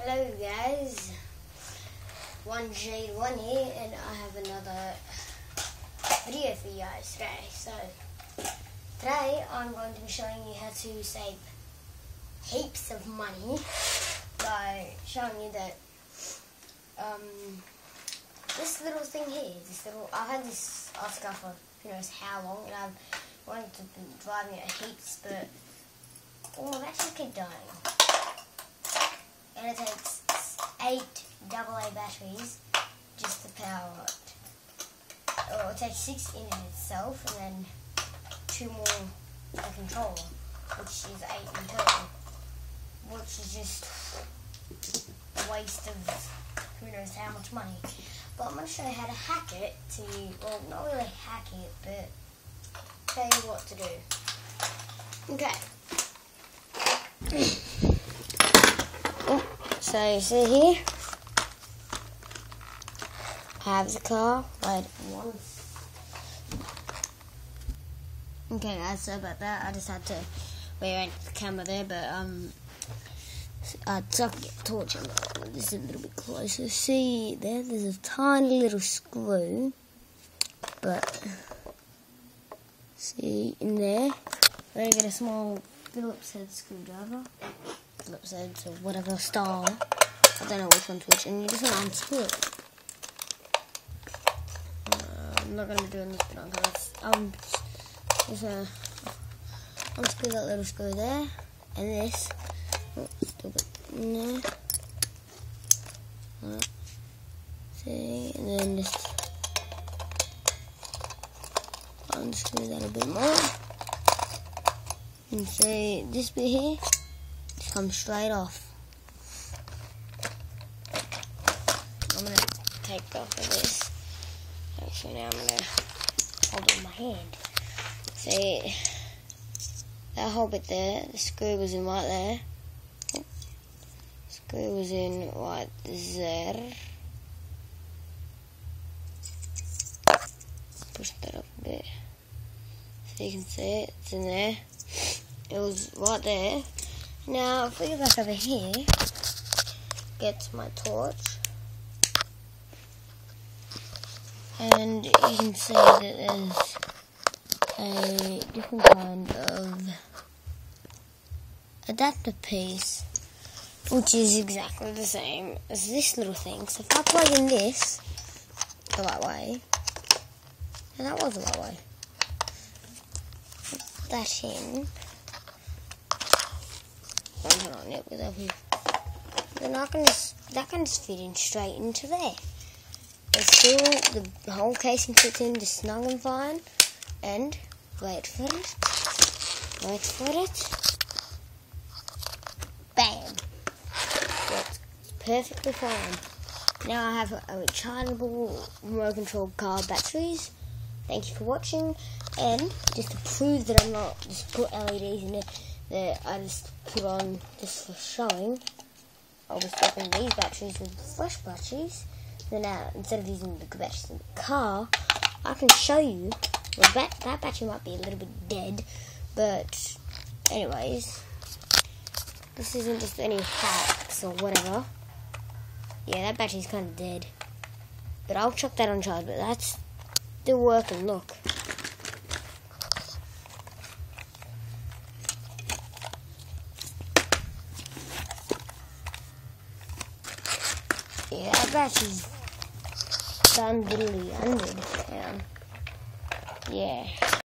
Hello guys, 1J1 here, and I have another video for you guys today. So today I'm going to be showing you how to save heaps of money by showing you that this little thing here, I've had this Oscar for who knows how long, and I've wanted to be driving it heaps, but I've actually kept dying. And it takes 8 AA batteries just to power it. Or it takes 6 in itself, and then 2 more a controller, which is 8 in total. Which is just a waste of who knows how much money. But I'm going to show you how to hack it to, well, not really hack it, but tell you what to do. Okay. So you see here, I have the car. Wait, one. Okay guys, sorry about that. I just had to rearrange the camera there, but so I can get the torch on this a little bit closer. See there, there's a tiny little screw, but see in there, we're going to get a small Phillips head screwdriver. Phillips head, or whatever style. I don't know which one's which, and you just want to unscrew it. I'm not going to be doing this, but I'm just unscrew that little screw there, and this. Still got in there. See, and then just unscrew that a bit more. And see this bit here. Come straight off. I'm going to take off of this. Actually, now I'm going to hold it in my hand. See, that whole bit there, the screw was in right there. Screw was in right there. Push that up a bit. So you can see it, it's in there. It was right there. Now, if we go back over here, get my torch, and you can see that there's a different kind of adapter piece, which is exactly the same as this little thing. So if I plug in this the right way, and that was the right way, put that in. On it with then that can just fit in straight into there. It's still the whole casing fits in just snug and fine. And wait for it. Bam! That's perfectly fine. Now I have a rechargeable remote control car batteries. Thank you for watching. And just to prove that I'm not just put LEDs in it, that I just put on just for showing. I'll be swapping these batteries with fresh batteries. Then instead of using the batteries in the car, I can show you. Well, that battery might be a little bit dead, but anyways, this isn't just any hacks or whatever. Yeah, that battery's kind of dead, but I'll chuck that on charge. But that's still working. Look. Yeah, that battery's done diddly-unded. Yeah.